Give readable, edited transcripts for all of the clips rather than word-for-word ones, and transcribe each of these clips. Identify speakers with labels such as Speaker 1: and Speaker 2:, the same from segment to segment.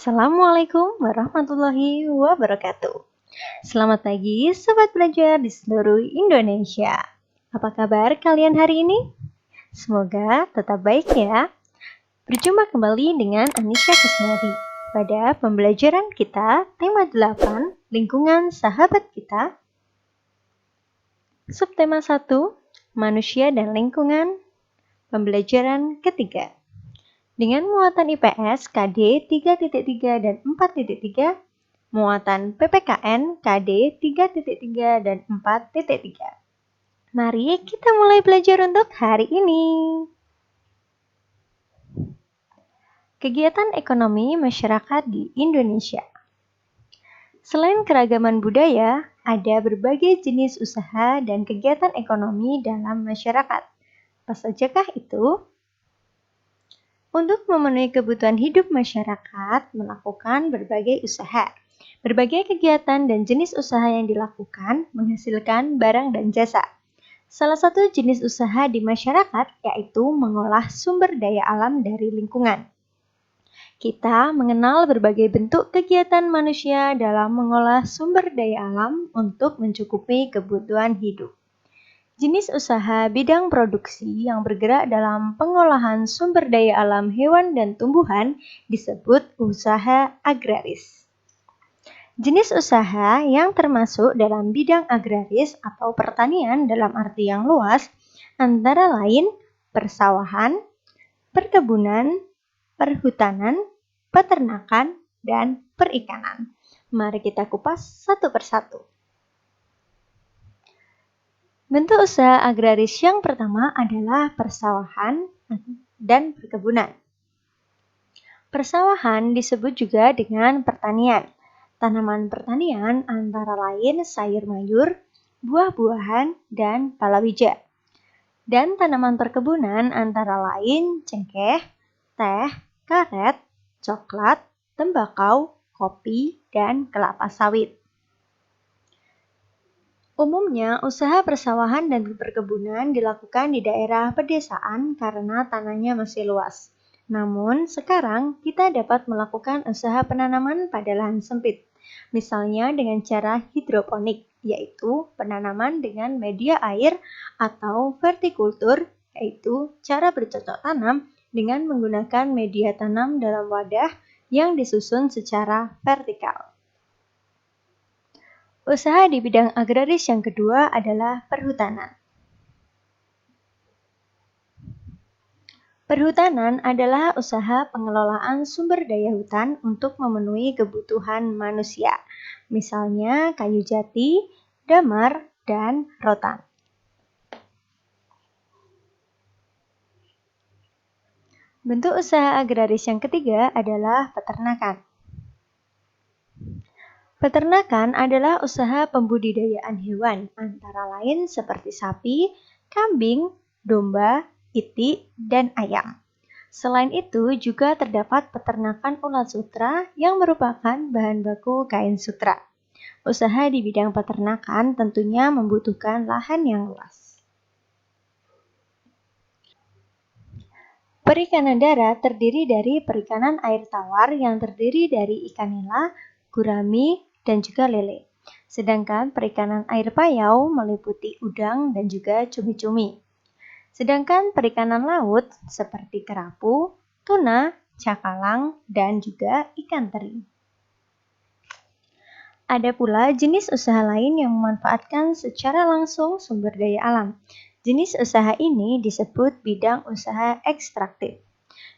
Speaker 1: Assalamualaikum warahmatullahi wabarakatuh. Selamat pagi Sobat Belajar di seluruh Indonesia. Apa kabar kalian hari ini? Semoga tetap baik ya. Berjumpa kembali dengan Anisha Kusnadi pada pembelajaran kita tema 8 lingkungan sahabat kita. Subtema 1 manusia dan lingkungan. Pembelajaran ketiga. Dengan muatan IPS KD 3.3 dan 4.3, muatan PPKN KD 3.3 dan 4.3. Mari kita mulai belajar untuk hari ini. Kegiatan ekonomi masyarakat di Indonesia. Selain keragaman budaya, ada berbagai jenis usaha dan kegiatan ekonomi dalam masyarakat. Apa sajakah itu? Untuk memenuhi kebutuhan hidup masyarakat, melakukan berbagai usaha. Berbagai kegiatan dan jenis usaha yang dilakukan menghasilkan barang dan jasa. Salah satu jenis usaha di masyarakat yaitu mengolah sumber daya alam dari lingkungan. Kita mengenal berbagai bentuk kegiatan manusia dalam mengolah sumber daya alam untuk mencukupi kebutuhan hidup. Jenis usaha bidang produksi yang bergerak dalam pengolahan sumber daya alam hewan dan tumbuhan disebut usaha agraris. Jenis usaha yang termasuk dalam bidang agraris atau pertanian dalam arti yang luas antara lain persawahan, perkebunan, perhutanan, peternakan, dan perikanan. Mari kita kupas satu persatu. Bentuk usaha agraris yang pertama adalah persawahan dan perkebunan. Persawahan disebut juga dengan pertanian. Tanaman pertanian antara lain sayur mayur, buah-buahan, dan palawija. Dan tanaman perkebunan antara lain cengkeh, teh, karet, coklat, tembakau, kopi, dan kelapa sawit. Umumnya, usaha persawahan dan perkebunan dilakukan di daerah pedesaan karena tanahnya masih luas. Namun, sekarang kita dapat melakukan usaha penanaman pada lahan sempit. Misalnya dengan cara hidroponik, yaitu penanaman dengan media air, atau vertikultur, yaitu cara bercocok tanam dengan menggunakan media tanam dalam wadah yang disusun secara vertikal. Usaha di bidang agraris yang kedua adalah perhutanan. Perhutanan adalah usaha pengelolaan sumber daya hutan untuk memenuhi kebutuhan manusia, misalnya kayu jati, damar, dan rotan. Bentuk usaha agraris yang ketiga adalah peternakan. Peternakan adalah usaha pembudidayaan hewan, antara lain seperti sapi, kambing, domba, itik, dan ayam. Selain itu, juga terdapat peternakan ulat sutra yang merupakan bahan baku kain sutra. Usaha di bidang peternakan tentunya membutuhkan lahan yang luas. Perikanan darat terdiri dari perikanan air tawar yang terdiri dari ikan nila, gurami, dan juga lele. Sedangkan perikanan air payau meliputi udang dan juga cumi-cumi. Sedangkan perikanan laut seperti kerapu, tuna, cakalang, dan juga ikan teri. Ada pula jenis usaha lain yang memanfaatkan secara langsung sumber daya alam. Jenis usaha ini disebut bidang usaha ekstraktif.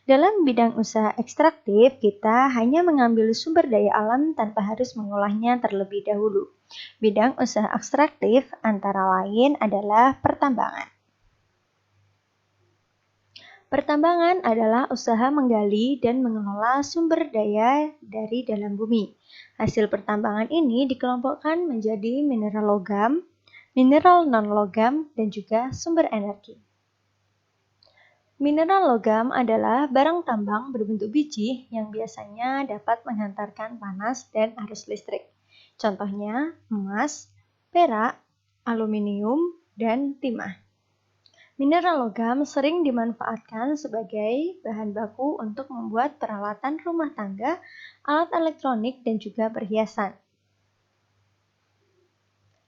Speaker 1: Dalam bidang usaha ekstraktif, kita hanya mengambil sumber daya alam tanpa harus mengolahnya terlebih dahulu. Bidang usaha ekstraktif antara lain adalah pertambangan. Pertambangan adalah usaha menggali dan mengelola sumber daya dari dalam bumi. Hasil pertambangan ini dikelompokkan menjadi mineral logam, mineral non-logam, dan juga sumber energi. Mineral logam adalah barang tambang berbentuk biji yang biasanya dapat menghantarkan panas dan arus listrik. Contohnya emas, perak, aluminium, dan timah. Mineral logam sering dimanfaatkan sebagai bahan baku untuk membuat peralatan rumah tangga, alat elektronik, dan juga perhiasan.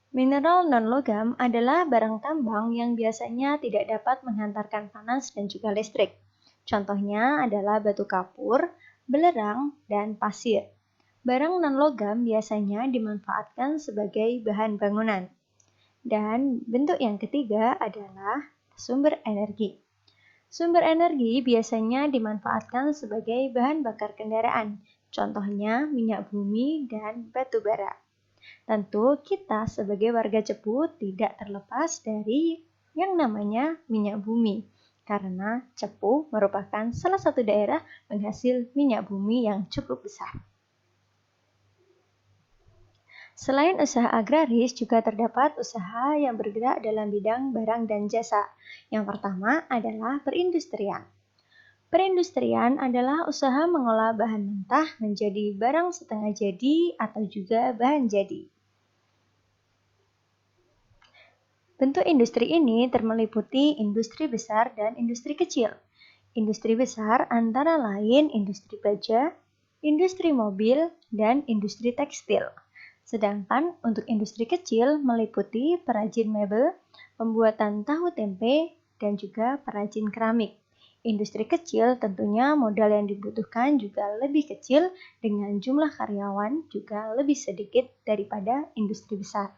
Speaker 1: Mineral non-logam adalah barang tambang yang biasanya tidak dapat menghantarkan panas dan juga listrik. Contohnya adalah batu kapur, belerang, dan pasir. Barang non-logam biasanya dimanfaatkan sebagai bahan bangunan. Dan bentuk yang ketiga adalah sumber energi. Sumber energi biasanya dimanfaatkan sebagai bahan bakar kendaraan, contohnya minyak bumi dan batu bara. Tentu kita sebagai warga Cepu tidak terlepas dari yang namanya minyak bumi, karena Cepu merupakan salah satu daerah penghasil minyak bumi yang cukup besar. Selain usaha agraris, juga terdapat usaha yang bergerak dalam bidang barang dan jasa. Yang pertama adalah perindustrian. Perindustrian adalah usaha mengolah bahan mentah menjadi barang setengah jadi atau juga bahan jadi. Bentuk industri ini meliputi industri besar dan industri kecil. Industri besar antara lain industri baja, industri mobil, dan industri tekstil. Sedangkan untuk industri kecil meliputi perajin mebel, pembuatan tahu tempe, dan juga perajin keramik. Industri kecil tentunya modal yang dibutuhkan juga lebih kecil dengan jumlah karyawan juga lebih sedikit daripada industri besar.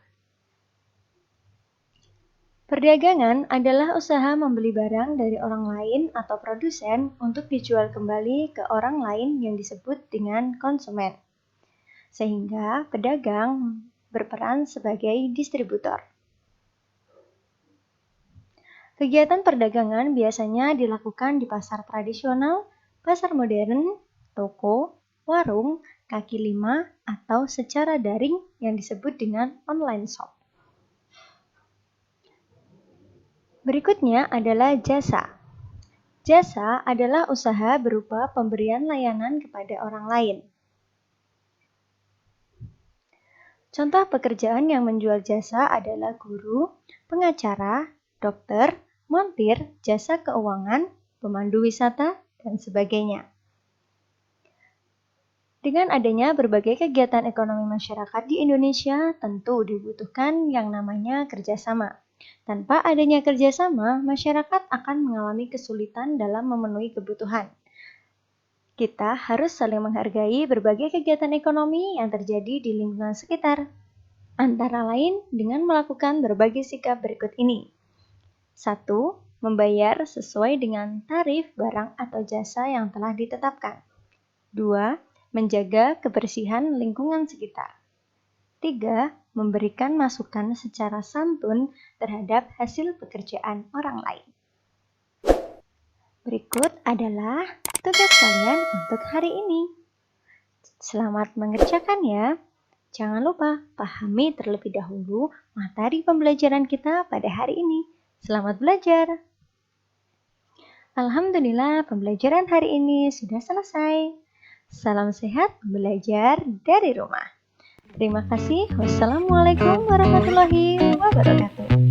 Speaker 1: Perdagangan adalah usaha membeli barang dari orang lain atau produsen untuk dijual kembali ke orang lain yang disebut dengan konsumen. Sehingga pedagang berperan sebagai distributor. Kegiatan perdagangan biasanya dilakukan di pasar tradisional, pasar modern, toko, warung, kaki lima, atau secara daring yang disebut dengan online shop. Berikutnya adalah jasa. Jasa adalah usaha berupa pemberian layanan kepada orang lain. Contoh pekerjaan yang menjual jasa adalah guru, pengacara, dokter, montir, jasa keuangan, pemandu wisata, dan sebagainya. Dengan adanya berbagai kegiatan ekonomi masyarakat di Indonesia, tentu dibutuhkan yang namanya kerjasama. Tanpa adanya kerjasama, masyarakat akan mengalami kesulitan dalam memenuhi kebutuhan. Kita harus saling menghargai berbagai kegiatan ekonomi yang terjadi di lingkungan sekitar. Antara lain dengan melakukan berbagai sikap berikut ini. 1. Membayar sesuai dengan tarif barang atau jasa yang telah ditetapkan. 2. Menjaga kebersihan lingkungan sekitar. 3. Memberikan masukan secara santun terhadap hasil pekerjaan orang lain. Berikut adalah tugas kalian untuk hari ini. Selamat mengerjakan ya. Jangan lupa pahami terlebih dahulu materi pembelajaran kita pada hari ini. Selamat belajar. Alhamdulillah, pembelajaran hari ini sudah selesai. Salam sehat belajar dari rumah. Terima kasih. Wassalamualaikum warahmatullahi wabarakatuh.